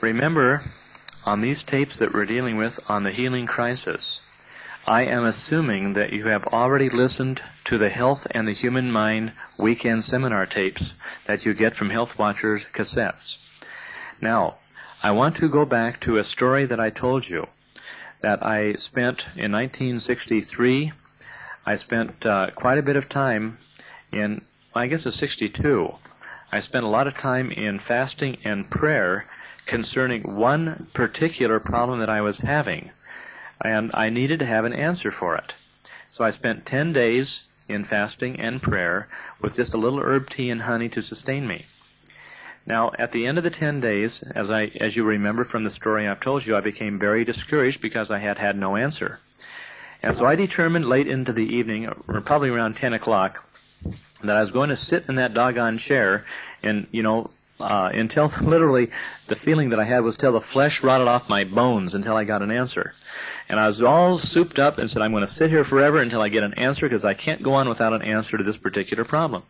Remember, on these tapes that we're dealing with on the healing crisis, I am assuming that you have already listened to the Health and the Human Mind weekend seminar tapes that you get from Health Watchers cassettes. Now, I want to go back to a story that I told you that I spent in 1963. I spent quite a bit of time in, I guess it's 62. I spent a lot of time in fasting and prayer concerning one particular problem that I was having, and I needed to have an answer for it. So I spent 10 days in fasting and prayer with just a little herb tea and honey to sustain me. Now, at the end of the 10 days, as you remember from the story I've told you, I became very discouraged because I had had no answer. And so I determined late into the evening, or probably around 10 o'clock, that I was going to sit in that doggone chair and, until literally the feeling that I had was till the flesh rotted off my bones until I got an answer. And I was all souped up and said, I'm going to sit here forever until I get an answer because I can't go on without an answer to this particular problem.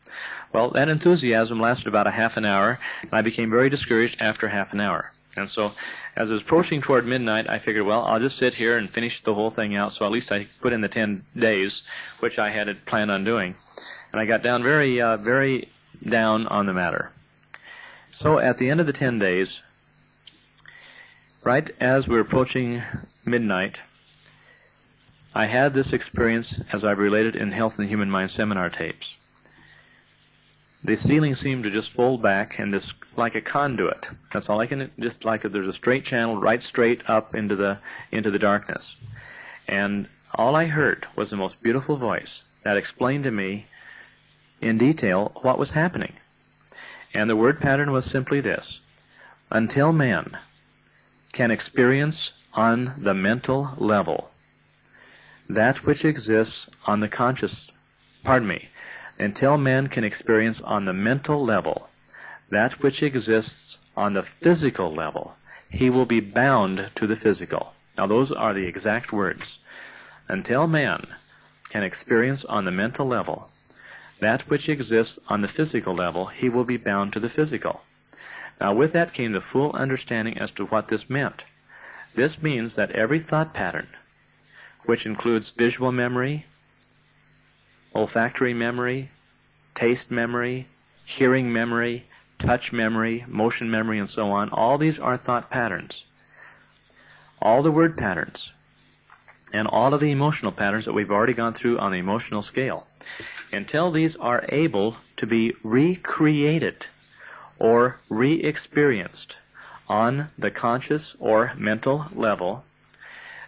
Well, that enthusiasm lasted about a half an hour, and I became very discouraged after half an hour. And so as I was approaching toward midnight, I figured, well, I'll just sit here and finish the whole thing out, so at least I put in the 10 days, which I had planned on doing. And I got down very down on the matter. So at the end of the 10 days, right as we were approaching midnight, I had this experience as I've related in Health and Human Mind seminar tapes. The ceiling seemed to just fold back and this like a conduit. That's all I can, just like there's a straight channel right straight up into the darkness. And all I heard was the most beautiful voice that explained to me in detail what was happening. And the word pattern was simply this: until man can experience on the mental level that which exists on the until man can experience on the mental level that which exists on the physical level, he will be bound to the physical. Now those are the exact words. Until man can experience on the mental level that which exists on the physical level, he will be bound to the physical. Now with that came the full understanding as to what this meant. This means that every thought pattern, which includes visual memory, olfactory memory, taste memory, hearing memory, touch memory, motion memory, and so on, all these are thought patterns. All the word patterns, and all of the emotional patterns that we've already gone through on the emotional scale, until these are able to be recreated or re-experienced on the conscious or mental level,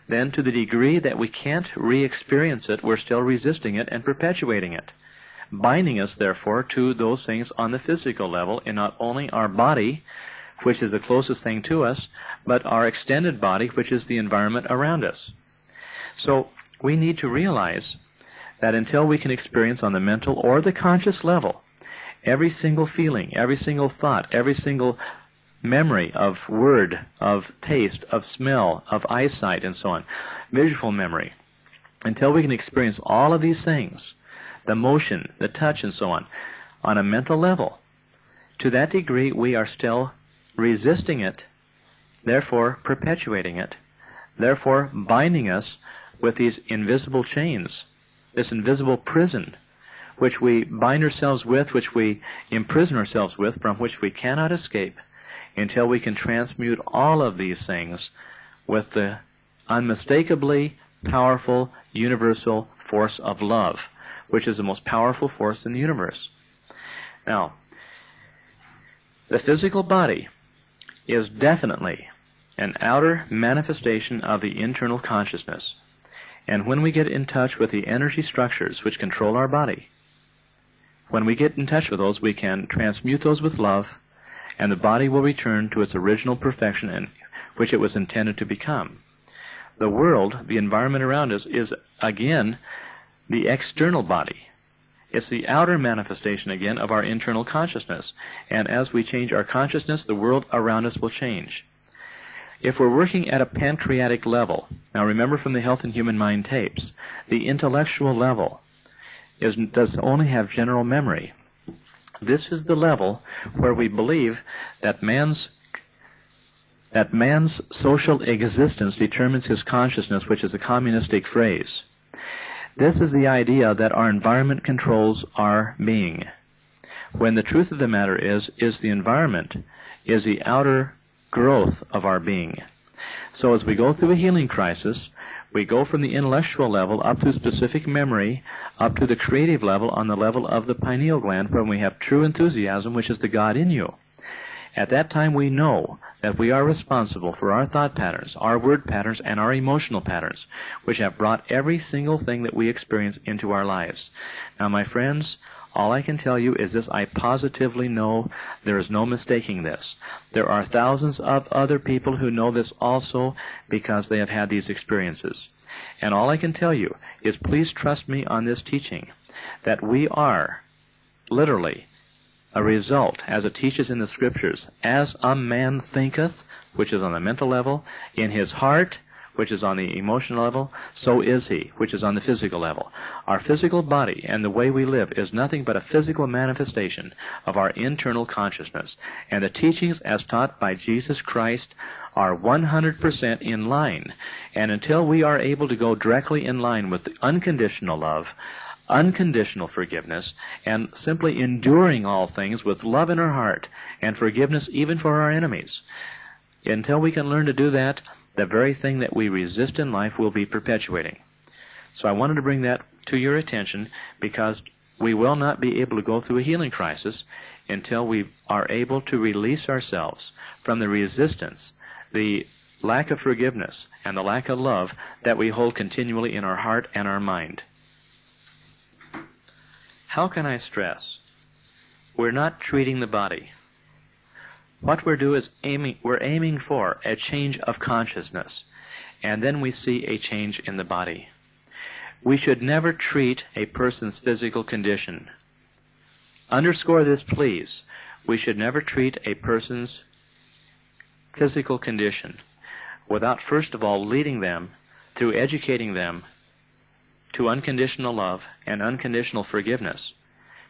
then to the degree that we can't re-experience it, we're still resisting it and perpetuating it, binding us, therefore, to those things on the physical level in not only our body, which is the closest thing to us, but our extended body, which is the environment around us. So we need to realize that until we can experience on the mental or the conscious level every single feeling, every single thought, every single memory of word, of taste, of smell, of eyesight, and so on, visual memory, until we can experience all of these things, the motion, the touch, and so on a mental level, to that degree we are still resisting it, therefore perpetuating it, therefore binding us with these invisible chains, this invisible prison, which we bind ourselves with, which we imprison ourselves with, from which we cannot escape, until we can transmute all of these things with the unmistakably powerful universal force of love, which is the most powerful force in the universe. Now, the physical body is definitely an outer manifestation of the internal consciousness. And when we get in touch with the energy structures which control our body, when we get in touch with those, we can transmute those with love, and the body will return to its original perfection in which it was intended to become. The world, the environment around us, is again the external body. It's the outer manifestation again of our internal consciousness. And as we change our consciousness, the world around us will change. If we're working at a pancreatic level, now remember from the Health and Human Mind tapes, the intellectual level does only have general memory. This is the level where we believe that man's that man's social existence determines his consciousness, which is a communistic phrase. This is the idea that our environment controls our being, when the truth of the matter is the environment is the outer growth of our being. So as we go through a healing crisis, we go from the intellectual level up to specific memory, up to the creative level on the level of the pineal gland, when we have true enthusiasm, which is the God in you. At that time we know that we are responsible for our thought patterns, our word patterns, and our emotional patterns, which have brought every single thing that we experience into our lives. Now, my friends, all I can tell you is this: I positively know there is no mistaking this. There are thousands of other people who know this also because they have had these experiences. And all I can tell you is, please trust me on this teaching, that we are literally a result, as it teaches in the Scriptures, as a man thinketh, which is on the mental level, in his heart, which is on the emotional level, so is he, which is on the physical level. Our physical body and the way we live is nothing but a physical manifestation of our internal consciousness. And the teachings as taught by Jesus Christ are 100% in line. And until we are able to go directly in line with the unconditional love, unconditional forgiveness, and simply enduring all things with love in our heart and forgiveness even for our enemies, until we can learn to do that, the very thing that we resist in life will be perpetuating. So I wanted to bring that to your attention, because we will not be able to go through a healing crisis until we are able to release ourselves from the resistance, the lack of forgiveness, and the lack of love that we hold continually in our heart and our mind. How can I stress? We're not treating the body. What we're doing is we're aiming for a change of consciousness, and then we see a change in the body. We should never treat a person's physical condition. Underscore this, please. We should never treat a person's physical condition without first of all leading them through educating them to unconditional love and unconditional forgiveness,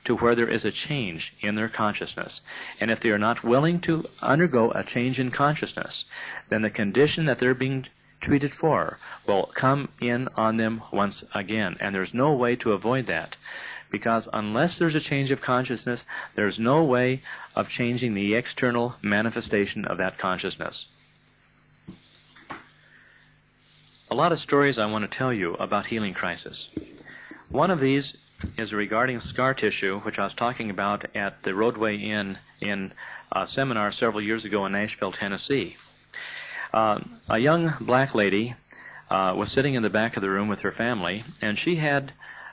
to where there is a change in their consciousness. And if they are not willing to undergo a change in consciousness, then the condition that they're being treated for will come in on them once again. And there's no way to avoid that, because unless there's a change of consciousness, there's no way of changing the external manifestation of that consciousness. A lot of stories I want to tell you about healing crisis. One of these is regarding scar tissue, which I was talking about at the Roadway Inn in a seminar several years ago in Nashville, Tennessee. A young black lady was sitting in the back of the room with her family, and she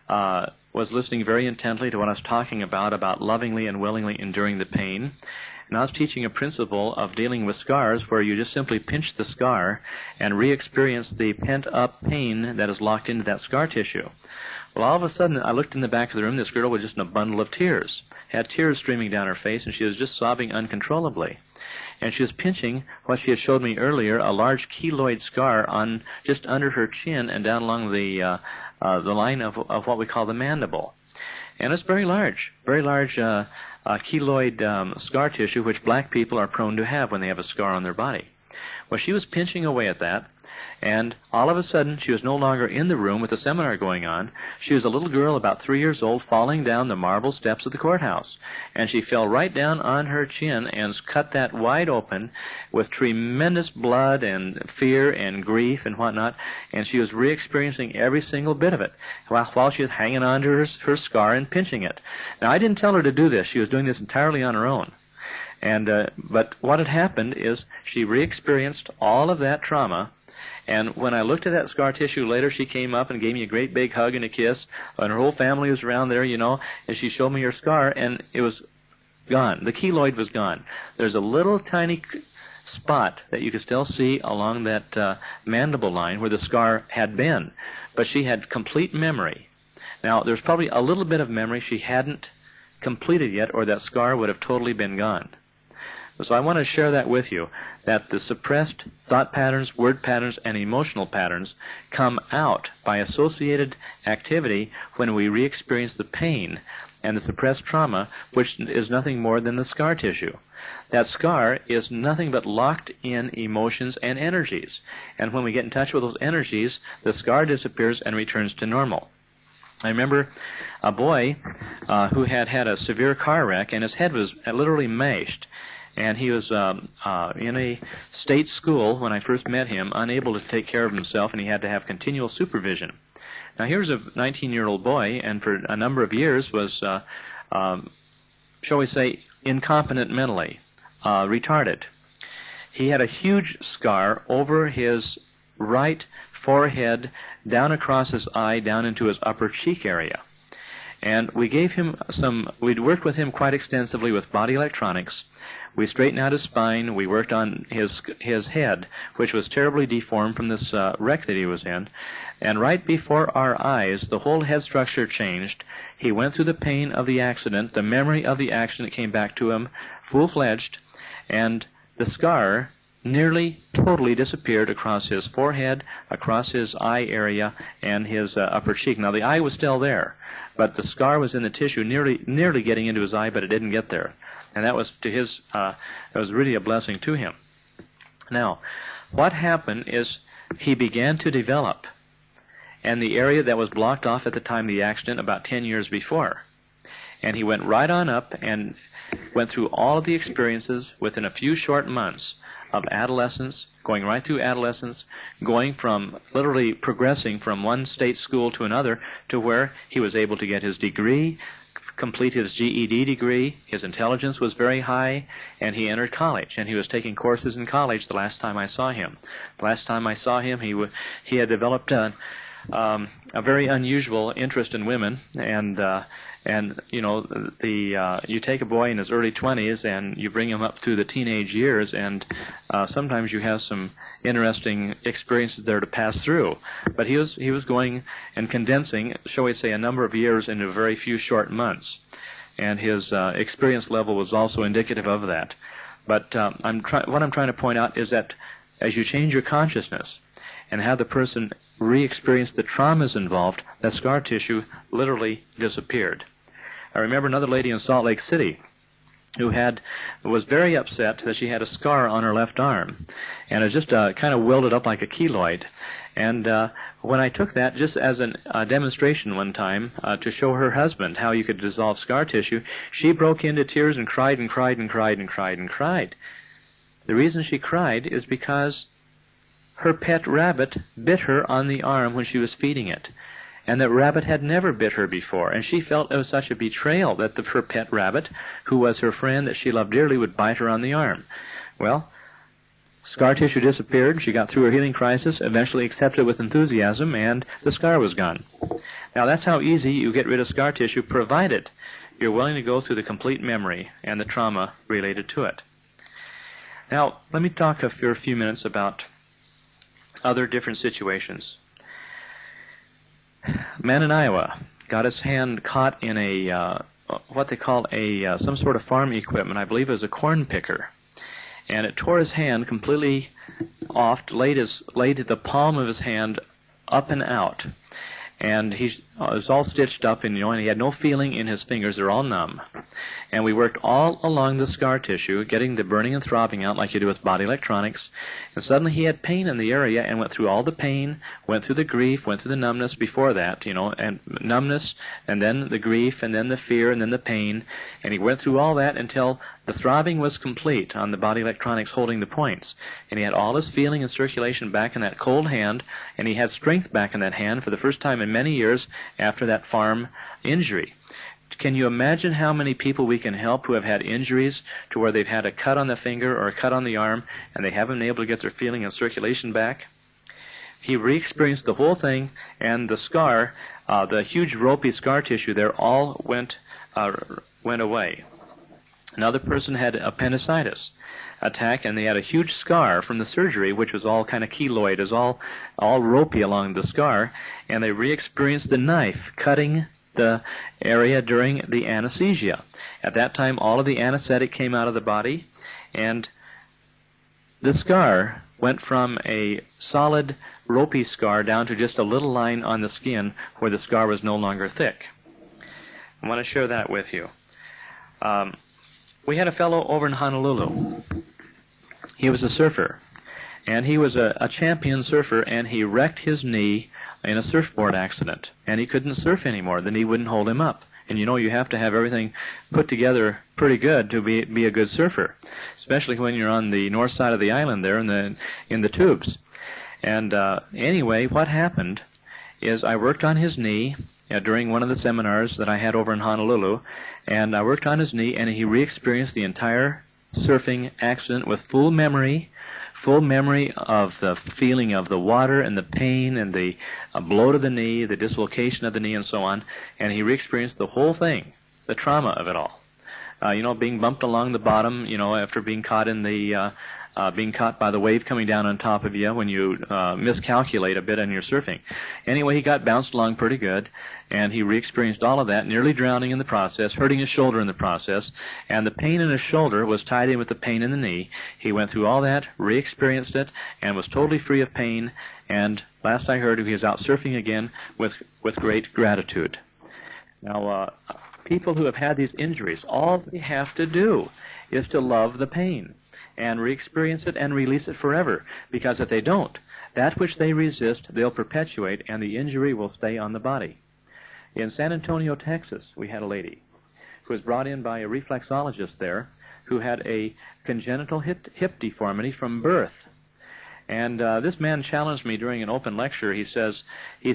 was listening very intently to what I was talking about lovingly and willingly enduring the pain. And I was teaching a principle of dealing with scars where you just simply pinch the scar and re-experience the pent-up pain that is locked into that scar tissue. Well, all of a sudden, I looked in the back of the room. This girl was just in a bundle of tears, had tears streaming down her face, and she was just sobbing uncontrollably. And she was pinching what she had showed me earlier, a large keloid scar on just under her chin and down along the line of what we call the mandible. And it's very large keloid scar tissue, which black people are prone to have when they have a scar on their body. Well, she was pinching away at that, and all of a sudden, she was no longer in the room with the seminar going on. She was a little girl about 3 years old falling down the marble steps of the courthouse. And she fell right down on her chin and cut that wide open with tremendous blood and fear and grief and whatnot. And she was re-experiencing every single bit of it while she was hanging on to her scar and pinching it. Now, I didn't tell her to do this. She was doing this entirely on her own. But what had happened is she re-experienced all of that trauma. And when I looked at that scar tissue later, she came up and gave me a great big hug and a kiss, and her whole family was around there, and she showed me her scar, and it was gone. The keloid was gone. There's a little tiny spot that you can still see along that mandible line where the scar had been, but she had complete memory. Now, there's probably a little bit of memory she hadn't completed yet, or that scar would have totally been gone. So I want to share that with you, that the suppressed thought patterns, word patterns, and emotional patterns come out by associated activity when we re-experience the pain and the suppressed trauma, which is nothing more than the scar tissue. That scar is nothing but locked in emotions and energies. And when we get in touch with those energies, the scar disappears and returns to normal. I remember a boy who had had a severe car wreck, and his head was literally mashed. And he was in a state school when I first met him, unable to take care of himself, and he had to have continual supervision. Now, here's a 19-year-old boy, and for a number of years was, shall we say, incompetent mentally, retarded. He had a huge scar over his right forehead, down across his eye, down into his upper cheek area. And we gave him we'd worked with him quite extensively with body electronics. We straightened out his spine. We worked on his head, which was terribly deformed from this wreck that he was in. And right before our eyes, the whole head structure changed. He went through the pain of the accident. The memory of the accident came back to him full-fledged. And the scar nearly totally disappeared across his forehead, across his eye area, and his upper cheek. Now, the eye was still there, but the scar was in the tissue, nearly getting into his eye, but it didn't get there. And that was that was really a blessing to him. Now, what happened is he began to develop, and the area that was blocked off at the time of the accident about 10 years before. And he went right on up and went through all of the experiences within a few short months of adolescence, going right through adolescence, going from literally progressing from one state school to another to where he was able to get his degree, complete his GED degree. His intelligence was very high, and he entered college, and he was taking courses in college the last time I saw him. The last time I saw him, he had developed a very unusual interest in women, and you know, you take a boy in his early 20s and you bring him up through the teenage years, and sometimes you have some interesting experiences there to pass through. But he was going and condensing, shall we say, a number of years into very few short months, and his experience level was also indicative of that. But what I'm trying to point out is that as you change your consciousness and have the person re-experience the traumas involved, that scar tissue literally disappeared. I remember another lady in Salt Lake City who was very upset that she had a scar on her left arm, and it was just kind of welded up like a keloid. And when I took that just as a demonstration one time to show her husband how you could dissolve scar tissue, she broke into tears and cried and cried and cried and cried and cried. The reason she cried is because her pet rabbit bit her on the arm when she was feeding it. And the rabbit had never bit her before, and she felt it was such a betrayal that her pet rabbit, who was her friend that she loved dearly, would bite her on the arm. Well, scar tissue disappeared. She got through her healing crisis, eventually accepted it with enthusiasm, and the scar was gone. Now, that's how easy you get rid of scar tissue, provided you're willing to go through the complete memory and the trauma related to it. Now, let me talk for a few minutes about other different situations. A man in Iowa got his hand caught in what they call some sort of farm equipment. I believe it was a corn picker, and it tore his hand completely off, laid the palm of his hand up and out, and he was all stitched up, and he had no feeling in his fingers; they're all numb. And we worked all along the scar tissue, getting the burning and throbbing out like you do with body electronics. And suddenly he had pain in the area and went through all the pain, went through the grief, went through the numbness before that, and numbness, and then the grief, and then the fear, and then the pain. And he went through all that until the throbbing was complete on the body electronics holding the points. And he had all his feeling and circulation back in that cold hand, and he had strength back in that hand for the first time in many years after that farm injury. Can you imagine how many people we can help who have had injuries to where they've had a cut on the finger or a cut on the arm and they haven't been able to get their feeling and circulation back? He re-experienced the whole thing, and the scar, the huge ropey scar tissue there, all went away. Another person had appendicitis attack, and they had a huge scar from the surgery, which was all kind of keloid, is all ropey along the scar, and they re-experienced the knife cutting the area during the anesthesia. At that time, all of the anesthetic came out of the body, and the scar went from a solid, ropey scar down to just a little line on the skin where the scar was no longer thick. I want to share that with you. We had a fellow over in Honolulu. He was a surfer, and he was a champion surfer, and he wrecked his knee in a surfboard accident, and he couldn't surf anymore. The knee wouldn't hold him up. And you know, you have to have everything put together pretty good to be a good surfer, especially when you're on the north side of the island there in the tubes. And anyway, what happened is I worked on his knee during one of the seminars that I had over in Honolulu, and I worked on his knee, and he re-experienced the entire surfing accident with full memory of the feeling of the water and the pain and the blow to the knee, the dislocation of the knee, and so on. And he re-experienced the whole thing, the trauma of it all. Being bumped along the bottom, after being caught in the being caught by the wave coming down on top of you when you miscalculate a bit on your surfing. Anyway, he got bounced along pretty good, and he re-experienced all of that, nearly drowning in the process, hurting his shoulder in the process, and the pain in his shoulder was tied in with the pain in the knee. He went through all that, re-experienced it, and was totally free of pain, and last I heard, he was out surfing again with great gratitude. Now, people who have had these injuries, all they have to do is to love the pain and re-experience it and release it forever. Because if they don't, that which they resist, they'll perpetuate, and the injury will stay on the body. In San Antonio, Texas, we had a lady who was brought in by a reflexologist there who had a congenital hip deformity from birth. And this man challenged me during an open lecture. He said, you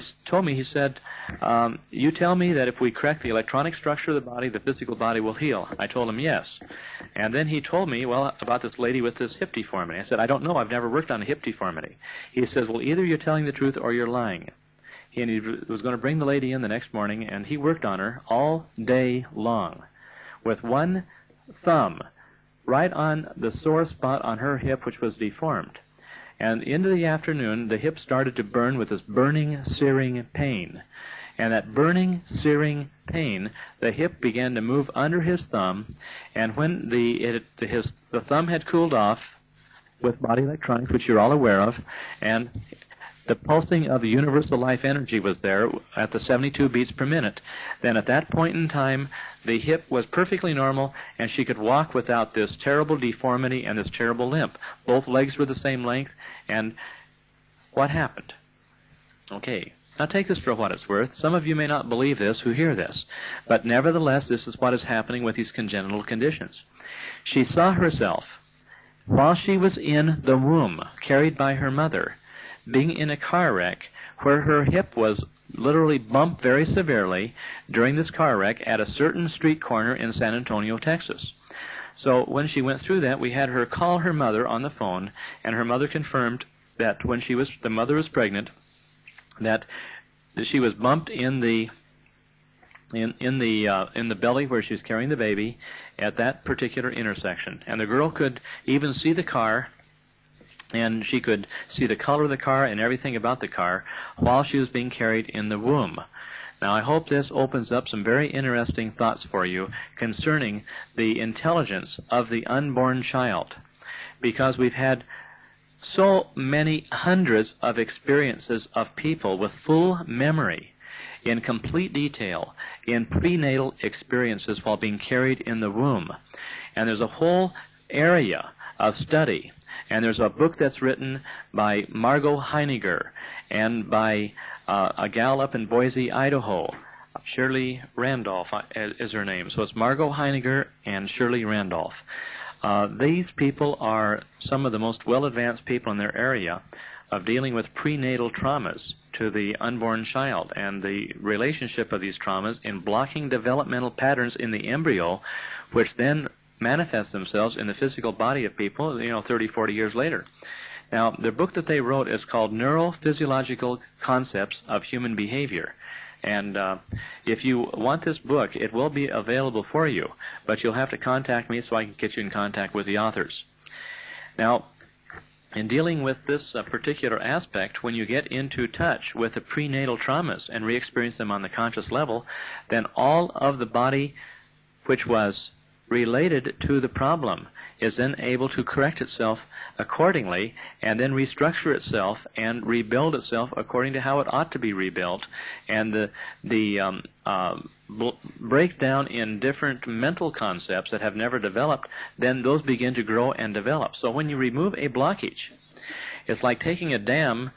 tell me that if we correct the electronic structure of the body, the physical body will heal. I told him yes. And then he told me, about this lady with this hip deformity. I said, I don't know. I've never worked on a hip deformity. He says, well, either you're telling the truth or you're lying. And he was going to bring the lady in the next morning, and he worked on her all day long with one thumb right on the sore spot on her hip, which was deformed. And into the afternoon, the hip started to burn with this burning, searing pain. And that burning, searing pain, the hip began to move under his thumb, and when the thumb had cooled off with body electronics, which you're all aware of, and the pulsing of the universal life energy was there at the 72 beats per minute, then at that point in time, the hip was perfectly normal, and she could walk without this terrible deformity and this terrible limp. Both legs were the same length, and what happened? Okay, now take this for what it's worth. Some of you may not believe this who hear this, but nevertheless, this is what is happening with these congenital conditions. She saw herself, while she was in the womb, carried by her mother, being in a car wreck where her hip was literally bumped very severely during this car wreck at a certain street corner in San Antonio, Texas. So when she went through that, we had her call her mother on the phone, and her mother confirmed that when the mother was pregnant, that she was bumped in the belly where she was carrying the baby at that particular intersection. And the girl could even see the car, and she could see the color of the car and everything about the car while she was being carried in the womb. Now, I hope this opens up some very interesting thoughts for you concerning the intelligence of the unborn child, because we've had so many hundreds of experiences of people with full memory in complete detail in prenatal experiences while being carried in the womb. And there's a whole area of study. And there's a book that's written by Margot Heiniger and by a gal up in Boise, Idaho. Shirley Randolph is her name. So it's Margot Heiniger and Shirley Randolph. These people are some of the most well-advanced people in their area of dealing with prenatal traumas to the unborn child and the relationship of these traumas in blocking developmental patterns in the embryo, which then manifest themselves in the physical body of people, 30, 40 years later. Now, the book that they wrote is called Neurophysiological Concepts of Human Behavior. And if you want this book, it will be available for you, but you'll have to contact me so I can get you in contact with the authors. Now, in dealing with this particular aspect, when you get into touch with the prenatal traumas and re-experience them on the conscious level, then all of the body which was related to the problem is then able to correct itself accordingly and then restructure itself and rebuild itself according to how it ought to be rebuilt. And the breakdown in different mental concepts that have never developed, then those begin to grow and develop. So when you remove a blockage, it's like taking a dam,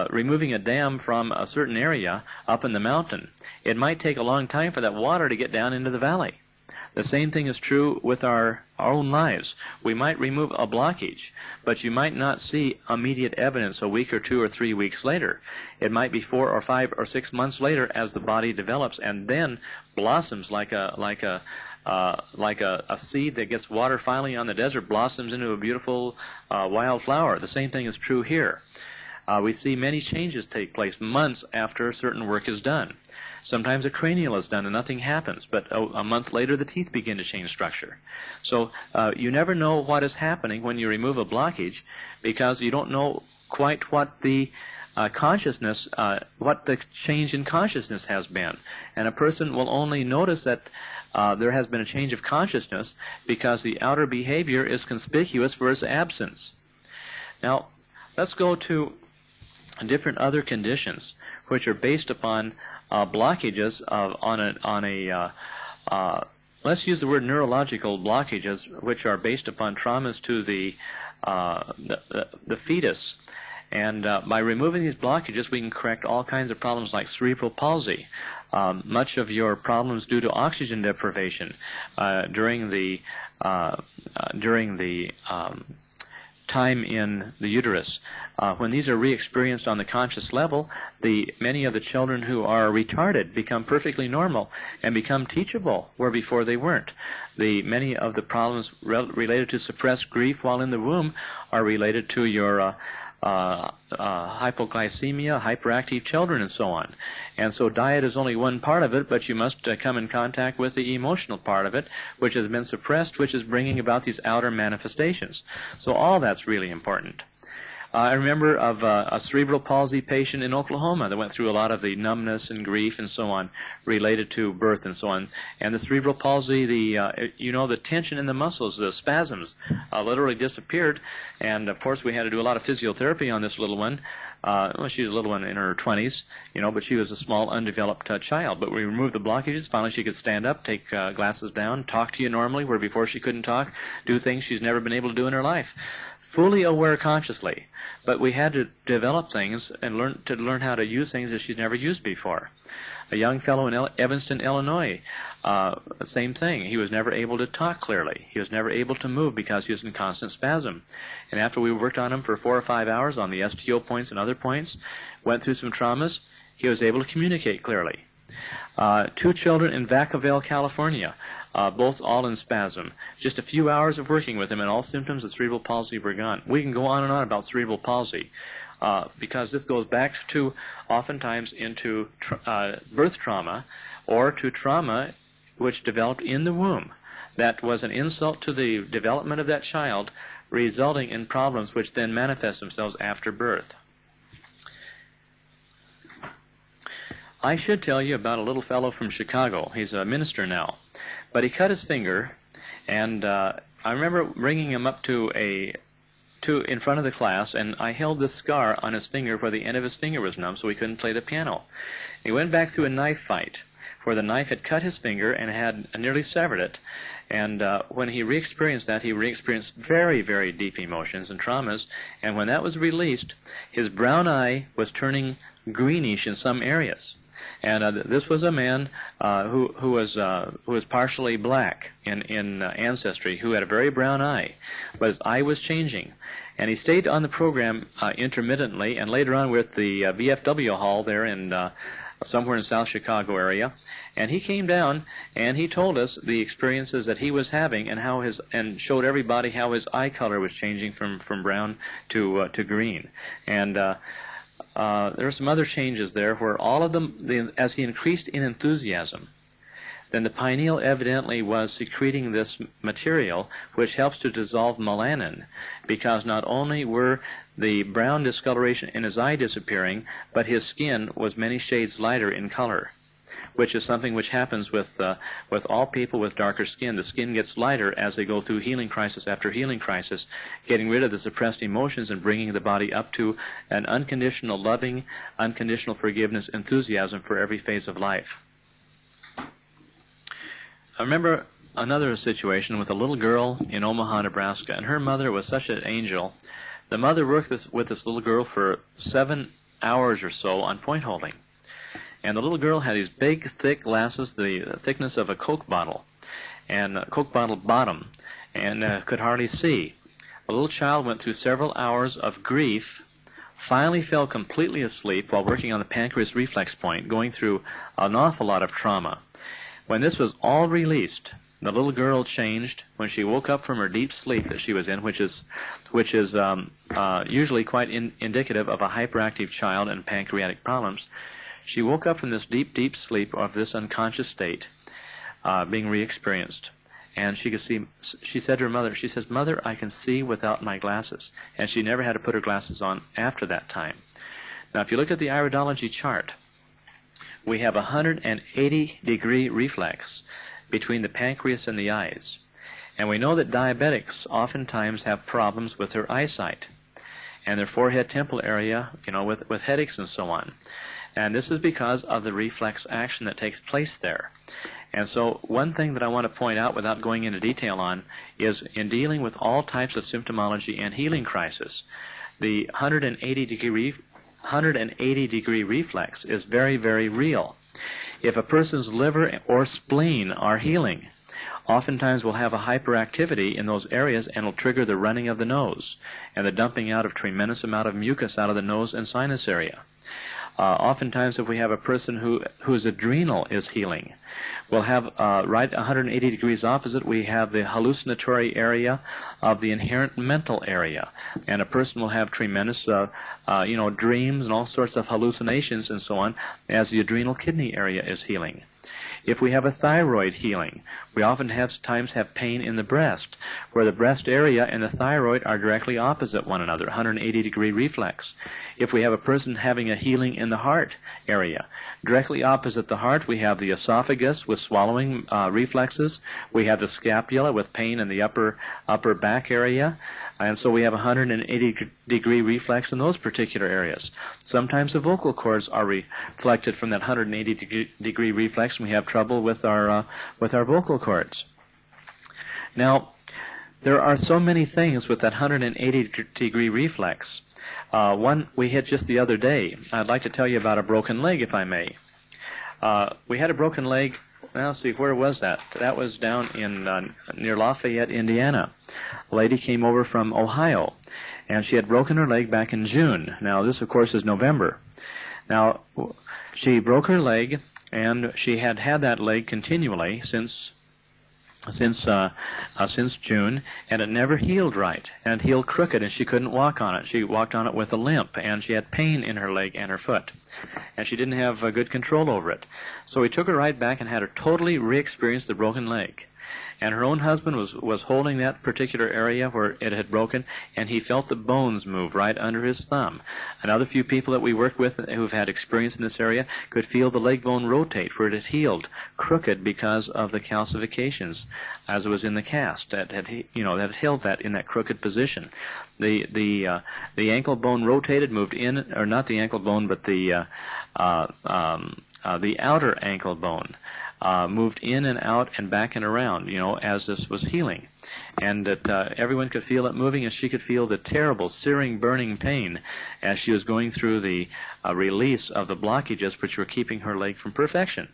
removing a dam from a certain area up in the mountain. It might take a long time for that water to get down into the valley. The same thing is true with our own lives. We might remove a blockage, but you might not see immediate evidence a week or 2 or 3 weeks later. It might be 4 or 5 or 6 months later as the body develops and then blossoms like a seed that gets water finally on the desert, blossoms into a beautiful wild flower. The same thing is true here. We see many changes take place months after certain work is done. Sometimes a cranial is done and nothing happens, but a month later the teeth begin to change structure. So you never know what is happening when you remove a blockage because you don't know quite what the consciousness, what the change in consciousness has been. And a person will only notice that there has been a change of consciousness because the outer behavior is conspicuous for its absence. Now, let's go to different other conditions which are based upon blockages let's use the word neurological blockages, which are based upon traumas to the fetus. And by removing these blockages, we can correct all kinds of problems like cerebral palsy. Much of your problems due to oxygen deprivation during the time in the uterus. When these are re-experienced on the conscious level, many of the children who are retarded become perfectly normal and become teachable where before they weren't. Many of the problems related to suppressed grief while in the womb are related to your hypoglycemia, hyperactive children, and so on. And so diet is only one part of it, but you must come in contact with the emotional part of it, which has been suppressed, which is bringing about these outer manifestations. So all that's really important. I remember of a cerebral palsy patient in Oklahoma that went through a lot of the numbness and grief and so on related to birth and so on. And the cerebral palsy, the tension in the muscles, the spasms, literally disappeared. And of course, we had to do a lot of physiotherapy on this little one. She was a little one in her 20s, but she was a small, undeveloped child. But we removed the blockages. Finally, she could stand up, take glasses down, talk to you normally, where before she couldn't talk, do things she's never been able to do in her life. Fully aware consciously. But we had to develop things and learn how to use things that she's never used before. A young fellow in Evanston, Illinois, same thing. He was never able to talk clearly. He was never able to move because he was in constant spasm. And after we worked on him for 4 or 5 hours on the STO points and other points, went through some traumas, he was able to communicate clearly. 2 children in Vacaville, California, both all in spasm. Just a few hours of working with them and all symptoms of cerebral palsy were gone. We can go on and on about cerebral palsy because this goes back to oftentimes into birth trauma or to trauma which developed in the womb that was an insult to the development of that child, resulting in problems which then manifest themselves after birth. I should tell you about a little fellow from Chicago. He's a minister now. But he cut his finger, and I remember bringing him up in front of the class, and I held this scar on his finger where the end of his finger was numb, so he couldn't play the piano. He went back through a knife fight where the knife had cut his finger and had nearly severed it. And when he re-experienced that, he re-experienced very, very deep emotions and traumas. And when that was released, his brown eye was turning greenish in some areas. And this was a man who was partially black in ancestry, who had a very brown eye, but his eye was changing. And he stayed on the program intermittently, and later on we're at the VFW hall there in somewhere in South Chicago area. And he came down and he told us the experiences that he was having and showed everybody how his eye color was changing from brown to green. And there were some other changes there where all of them, as he increased in enthusiasm, then the pineal evidently was secreting this material which helps to dissolve melanin, because not only were the brown discoloration in his eye disappearing, but his skin was many shades lighter in color. which is something which happens with all people with darker skin. The skin gets lighter as they go through healing crisis after healing crisis, getting rid of the suppressed emotions and bringing the body up to an unconditional loving, unconditional forgiveness, enthusiasm for every phase of life. I remember another situation with a little girl in Omaha, Nebraska, and her mother was such an angel. The mother worked with this little girl for 7 hours or so on point holding. And the little girl had these big, thick glasses, the thickness of a Coke bottle, and a Coke bottle bottom, and could hardly see. The little child went through several hours of grief, finally fell completely asleep while working on the pancreas reflex point, going through an awful lot of trauma. When this was all released, the little girl changed when she woke up from her deep sleep that she was in, which is usually quite indicative of a hyperactive child and pancreatic problems. She woke up from this deep, deep sleep of this unconscious state being re-experienced. And she could see, she said to her mother, she says, "Mother, I can see without my glasses." And she never had to put her glasses on after that time. Now, if you look at the iridology chart, we have a 180-degree reflex between the pancreas and the eyes. And we know that diabetics oftentimes have problems with their eyesight and their forehead temple area, with headaches and so on. And this is because of the reflex action that takes place there. And so one thing that I want to point out without going into detail on is in dealing with all types of symptomology and healing crisis, the 180-degree reflex is very, very real. If a person's liver or spleen are healing, oftentimes we'll have a hyperactivity in those areas and will trigger the running of the nose and the dumping out of tremendous amount of mucus out of the nose and sinus area. Oftentimes, if we have a person whose adrenal is healing, we'll have right 180 degrees opposite, we have the hallucinatory area of the inherent mental area. And a person will have tremendous dreams and all sorts of hallucinations and so on as the adrenal kidney area is healing. If we have a thyroid healing, we oftentimes have pain in the breast, where the breast area and the thyroid are directly opposite one another, 180-degree reflex. If we have a person having a healing in the heart area, directly opposite the heart, we have the esophagus with swallowing reflexes. We have the scapula with pain in the upper back area. And so we have a 180-degree reflex in those particular areas. Sometimes the vocal cords are reflected from that 180-degree reflex, and we have trouble with our vocal cords. Now, there are so many things with that 180-degree reflex. One we hit just the other day. I'd like to tell you about a broken leg, if I may. We had a broken leg. Well, let's see, where was that? That was down in near Lafayette, Indiana. A lady came over from Ohio, and she had broken her leg back in June. Now, this, of course, is November. Now, she broke her leg, and she had that leg continually since June, and it never healed right, and it healed crooked, and she couldn't walk on it. She walked on it with a limp, and she had pain in her leg and her foot, and she didn't have good control over it. So we took her right back and had her totally re-experience the broken leg. And her own husband was holding that particular area where it had broken, and he felt the bones move right under his thumb. Another few people that we worked with who've had experience in this area could feel the leg bone rotate, where it had healed crooked because of the calcifications as it was in the cast that had held that in that crooked position. The ankle bone rotated, moved in, or not the ankle bone, but the outer ankle bone. Moved in and out and back and around, as this was healing. And that everyone could feel it moving, and she could feel the terrible, searing, burning pain as she was going through the release of the blockages which were keeping her leg from perfection.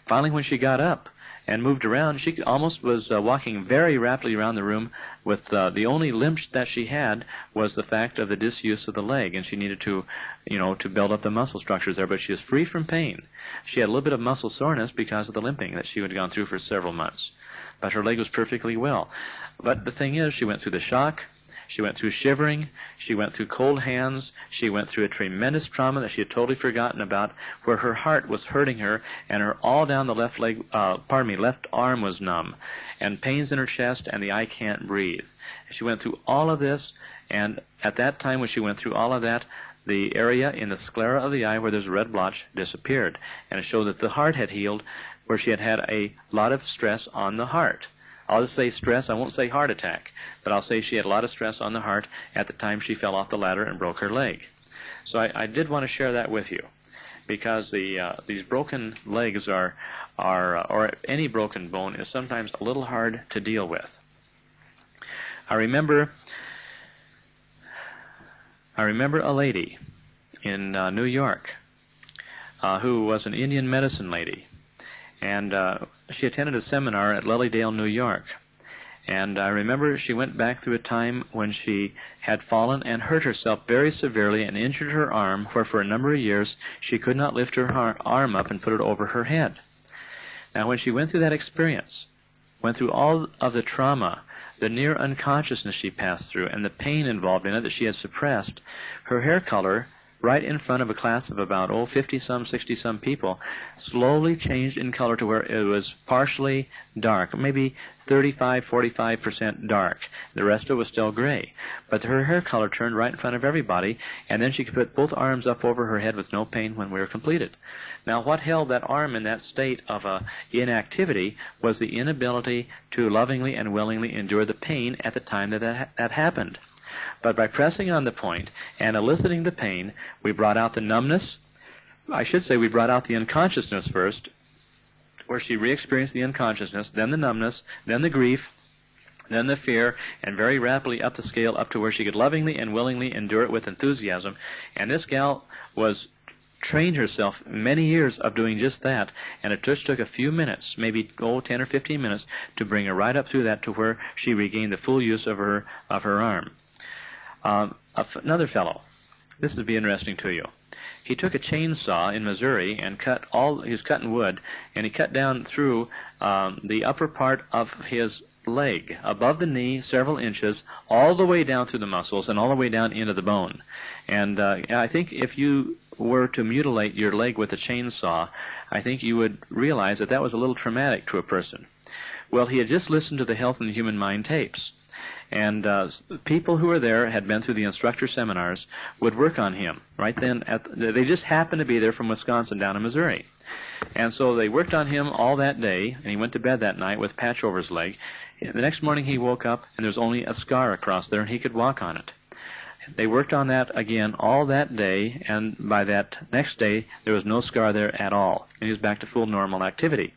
Finally, when she got up and moved around, she almost was walking very rapidly around the room with the only limp that she had was the fact of the disuse of the leg, and she needed to build up the muscle structures there, but she was free from pain. She had a little bit of muscle soreness because of the limping that she had gone through for several months, but her leg was perfectly well. But the thing is, she went through the shock, she went through shivering, she went through cold hands, she went through a tremendous trauma that she had totally forgotten about, where her heart was hurting her, and her all down the left arm was numb, and pains in her chest, and the "I can't breathe." She went through all of this, and at that time when she went through all of that, the area in the sclera of the eye where there's a red blotch disappeared. And it showed that the heart had healed where she had had a lot of stress on the heart. I'll just say stress. I won't say heart attack, but I'll say she had a lot of stress on the heart at the time she fell off the ladder and broke her leg. So I did want to share that with you, because these broken legs are or any broken bone is sometimes a little hard to deal with. I remember a lady in New York who was an Indian medicine lady, and she attended a seminar at Lilydale, New York. And I remember she went back through a time when she had fallen and hurt herself very severely and injured her arm, where for a number of years she could not lift her arm up and put it over her head. Now, when she went through that experience, went through all of the trauma, the near unconsciousness she passed through, and the pain involved in it that she had suppressed, her hair color, right in front of a class of about 50-some, 60-some people, slowly changed in color to where it was partially dark, maybe 35-45% dark. The rest of it was still gray. But her hair color turned right in front of everybody, and then she could put both arms up over her head with no pain when we were completed. Now, what held that arm in that state of inactivity was the inability to lovingly and willingly endure the pain at the time that happened. But by pressing on the point and eliciting the pain, we brought out the numbness. I should say we brought out the unconsciousness first, where she re-experienced the unconsciousness, then the numbness, then the grief, then the fear, and very rapidly up the scale up to where she could lovingly and willingly endure it with enthusiasm. And this gal was trained herself many years of doing just that, and it just took a few minutes, maybe 10 or 15 minutes, to bring her right up through that to where she regained the full use of her arm. Another fellow, this would be interesting to you. He took a chainsaw in Missouri and he was cutting wood, and he cut down through the upper part of his leg, above the knee, several inches, all the way down through the muscles and all the way down into the bone. And I think if you were to mutilate your leg with a chainsaw, I think you would realize that was a little traumatic to a person. Well, he had just listened to the Health and the Human Mind tapes. And people who were there had been through the instructor seminars, would work on him right then. They just happened to be there from Wisconsin down in Missouri. And so they worked on him all that day, and he went to bed that night with a patch over his leg. The next morning he woke up, and there was only a scar across there, and he could walk on it. They worked on that again all that day, and by that next day there was no scar there at all, and he was back to full normal activity.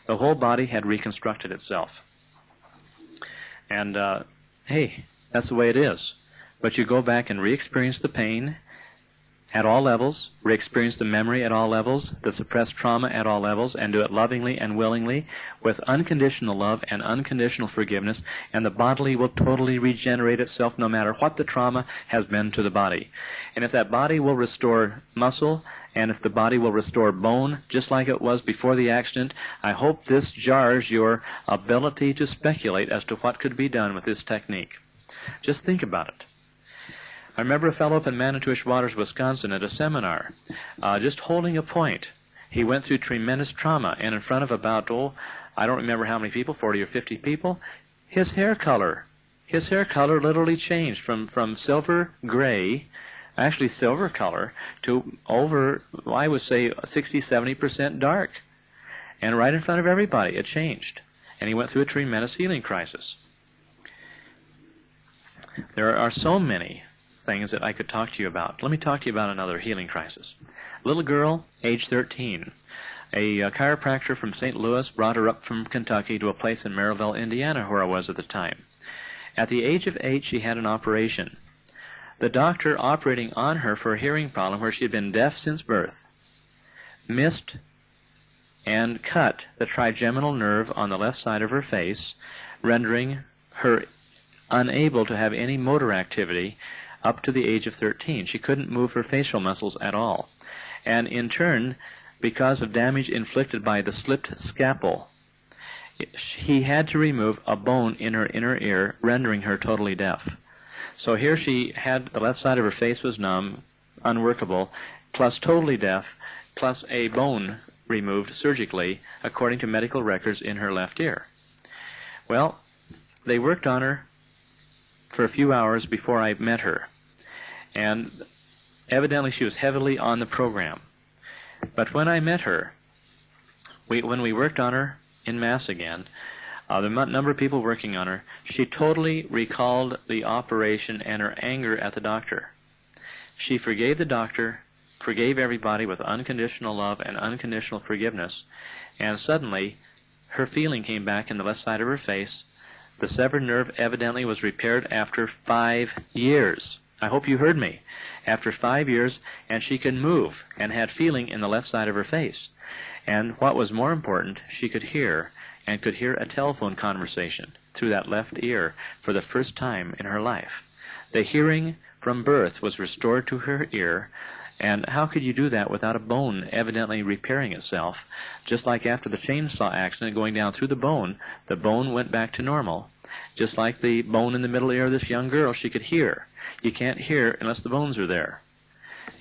The whole body had reconstructed itself. And hey, that's the way it is. But you go back and re-experience the pain at all levels, re-experience the memory at all levels, the suppressed trauma at all levels, and do it lovingly and willingly with unconditional love and unconditional forgiveness, and the body will totally regenerate itself no matter what the trauma has been to the body. And if that body will restore muscle, and if the body will restore bone just like it was before the accident, I hope this jars your ability to speculate as to what could be done with this technique. Just think about it. I remember a fellow up in Manitowish Waters, Wisconsin, at a seminar, just holding a point. He went through tremendous trauma, and in front of about, I don't remember how many people, 40 or 50 people, his hair color literally changed from silver gray, actually silver color, to over, I would say, 60-70% dark. And right in front of everybody, it changed. And he went through a tremendous healing crisis. There are so many things that I could talk to you about. Let me talk to you about another healing crisis. Little girl, age 13. A chiropractor from St. Louis brought her up from Kentucky to a place in Maryville, Indiana, where I was at the time. At the age of 8, she had an operation. The doctor operating on her for a hearing problem where she had been deaf since birth missed and cut the trigeminal nerve on the left side of her face, rendering her unable to have any motor activity up to the age of 13. She couldn't move her facial muscles at all. And in turn, because of damage inflicted by the slipped scalpel, he had to remove a bone in her inner ear, rendering her totally deaf. So here she had the left side of her face was numb, unworkable, plus totally deaf, plus a bone removed surgically, according to medical records in her left ear. Well, they worked on her for a few hours before I met her. And evidently she was heavily on the program. But when I met her, when we worked on her in Mass again, the number of people working on her, she totally recalled the operation and her anger at the doctor. She forgave the doctor, forgave everybody with unconditional love and unconditional forgiveness, and suddenly her feeling came back in the left side of her face. The severed nerve evidently was repaired after 5 years. I hope you heard me. After 5 years, and she could move and had feeling in the left side of her face. And what was more important, she could hear, and could hear a telephone conversation through that left ear for the first time in her life. The hearing from birth was restored to her ear, and how could you do that without a bone evidently repairing itself? Just like after the chainsaw accident going down through the bone went back to normal. Just like the bone in the middle ear of this young girl, she could hear. You can't hear unless the bones are there.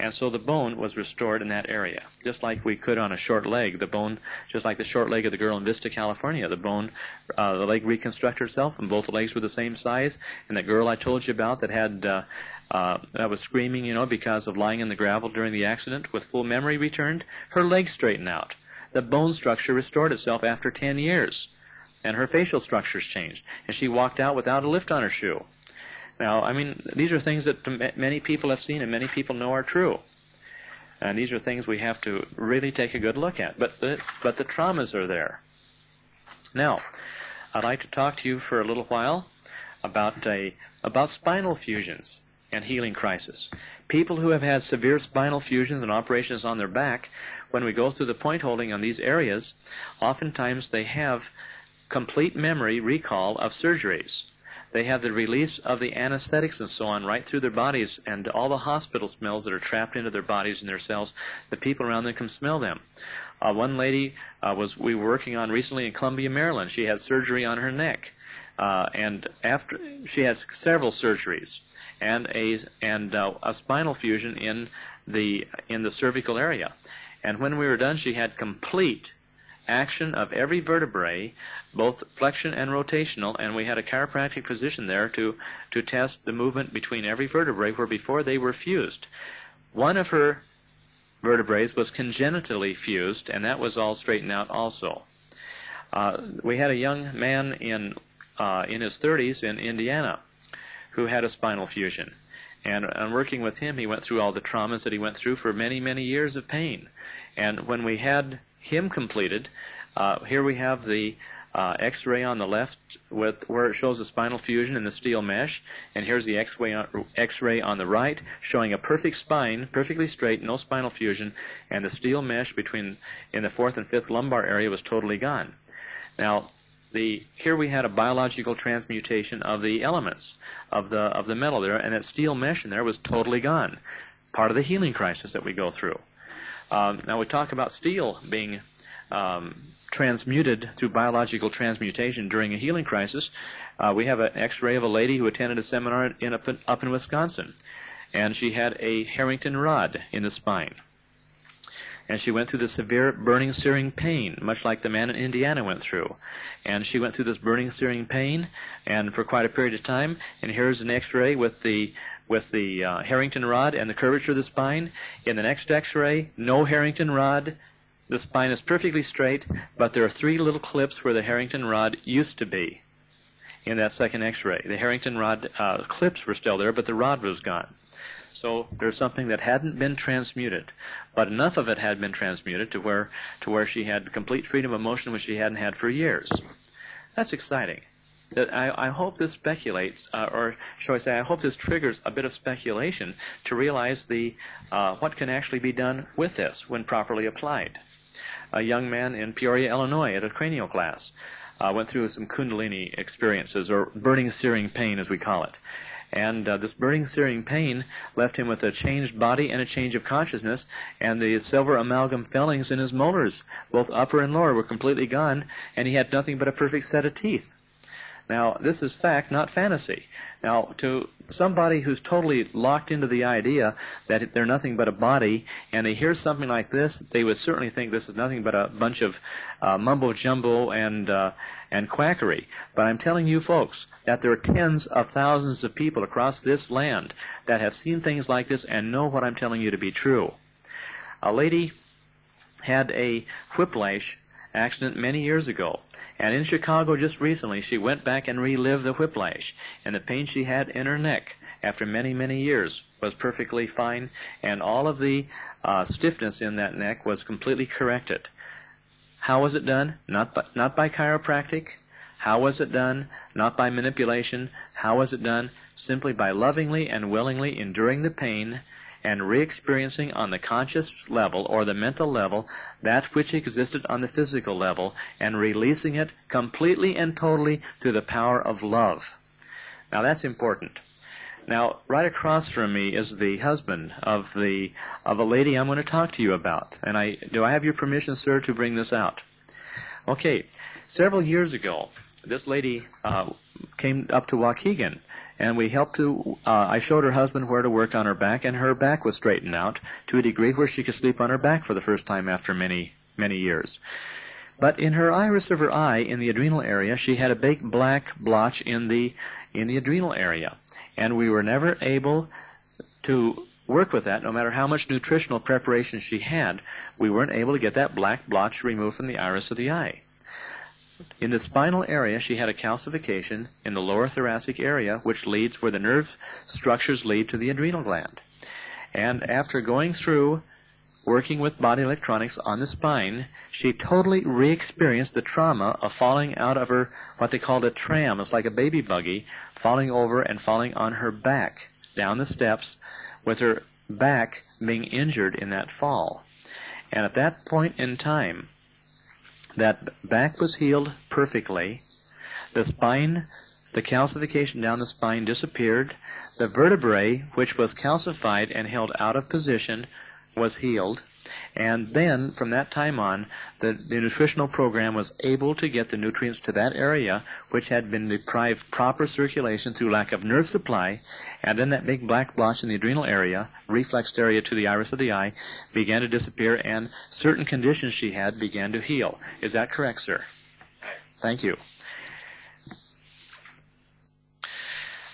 And so the bone was restored in that area. Just like we could on a short leg, the bone, just like the short leg of the girl in Vista, California, the leg reconstructed herself, and both legs were the same size. And that girl I told you about that had, that was screaming, because of lying in the gravel during the accident, with full memory returned, her legs straightened out. The bone structure restored itself after 10 years. And her facial structures changed. And she walked out without a lift on her shoe. Now, these are things that many people have seen and many people know are true. And these are things we have to really take a good look at. But the traumas are there. Now, I'd like to talk to you for a little while about spinal fusions and healing crisis. People who have had severe spinal fusions and operations on their back, when we go through the point holding on these areas, oftentimes they have complete memory recall of surgeries. They have the release of the anesthetics and so on right through their bodies, and all the hospital smells that are trapped into their bodies and their cells, the people around them can smell them. One lady we were working on recently in Columbia, Maryland. She had surgery on her neck, and after she had several surgeries and a spinal fusion in the cervical area. And when we were done, she had complete action of every vertebrae, both flexion and rotational, and we had a chiropractic physician there to test the movement between every vertebrae, where before they were fused. One of her vertebrae was congenitally fused, and that was all straightened out also. We had a young man in his 30s in Indiana who had a spinal fusion. And working with him, he went through all the traumas that he went through for many, many years of pain. And when we had him completed, here we have the X-ray on the left where it shows the spinal fusion in the steel mesh, and here's the X-ray on the right showing a perfect spine, perfectly straight, no spinal fusion, and the steel mesh in the 4th and 5th lumbar area was totally gone. Now, here we had a biological transmutation of the elements of the metal there, and that steel mesh in there was totally gone. Part of the healing crisis that we go through. Now we talk about steel being transmuted through biological transmutation during a healing crisis. We have an X-ray of a lady who attended a seminar up in Wisconsin, and she had a Harrington rod in the spine. And she went through the severe burning, searing pain, much like the man in Indiana went through. And she went through this burning, searing pain, and for quite a period of time. And here's an X-ray with the Harrington rod and the curvature of the spine. In the next X-ray, no Harrington rod. The spine is perfectly straight, but there are 3 little clips where the Harrington rod used to be in that second X-ray. The Harrington rod clips were still there, but the rod was gone. So there's something that hadn't been transmuted, but enough of it had been transmuted to where she had complete freedom of motion, which she hadn't had for years. That's exciting. I hope this speculates, or shall I say, I hope this triggers a bit of speculation to realize what can actually be done with this when properly applied. A young man in Peoria, Illinois, at a cranial class, went through some Kundalini experiences, or burning, searing pain, as we call it. And this burning, searing pain left him with a changed body and a change of consciousness, and the silver amalgam fillings in his molars, both upper and lower, were completely gone, and he had nothing but a perfect set of teeth. Now, this is fact, not fantasy. Now, to somebody who's totally locked into the idea that they're nothing but a body, and they hear something like this, they would certainly think this is nothing but a bunch of mumbo-jumbo and quackery. But I'm telling you folks that there are tens of thousands of people across this land that have seen things like this and know what I'm telling you to be true. A lady had a whiplash accident many years ago, and in Chicago just recently she went back and relived the whiplash, and the pain she had in her neck after many, many years was perfectly fine, and all of the stiffness in that neck was completely corrected. How was it done? Not by chiropractic. How was it done? Not by manipulation. How was it done? Simply by lovingly and willingly enduring the pain and re-experiencing on the conscious level or the mental level that which existed on the physical level, and releasing it completely and totally through the power of love. Now that's important. Now, right across from me is the husband of a lady I'm going to talk to you about. And do I have your permission, sir, to bring this out? Okay. Several years ago, this lady came up to Waukegan, and we helped to, I showed her husband where to work on her back, and her back was straightened out to a degree where she could sleep on her back for the first time after many, many years. But in her iris of her eye, in the adrenal area, she had a big black blotch in the adrenal area. And we were never able to work with that, no matter how much nutritional preparation she had. We weren't able to get that black blotch removed from the iris of the eye. In the spinal area, she had a calcification in the lower thoracic area, which leads where the nerve structures lead to the adrenal gland. And after going through working with body electronics on the spine, she totally re-experienced the trauma of falling out of her, what they called a tram. It's like a baby buggy, falling over and falling on her back down the steps, with her back being injured in that fall. And at that point in time, that back was healed perfectly. The spine, the calcification down the spine disappeared. The vertebrae, which was calcified and held out of position, was healed. And then, from that time on, the nutritional program was able to get the nutrients to that area, which had been deprived proper circulation through lack of nerve supply, and then that big black blotch in the adrenal area, reflexed area to the iris of the eye, began to disappear, and certain conditions she had began to heal. Is that correct, sir? Thank you.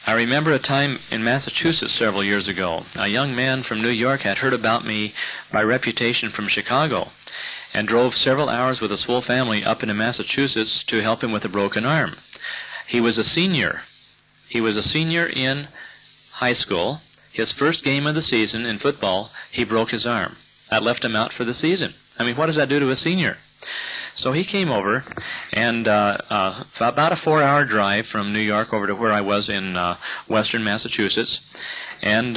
I remember a time in Massachusetts several years ago. A young man from New York had heard about me by reputation from Chicago and drove several hours with his full family up into Massachusetts to help him with a broken arm. He was a senior. He was a senior in high school. His first game of the season in football, he broke his arm. That left him out for the season. I mean, what does that do to a senior? So he came over, and about a 4-hour drive from New York over to where I was in western Massachusetts, and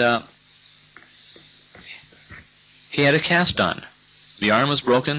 he had a cast on. The arm was broken.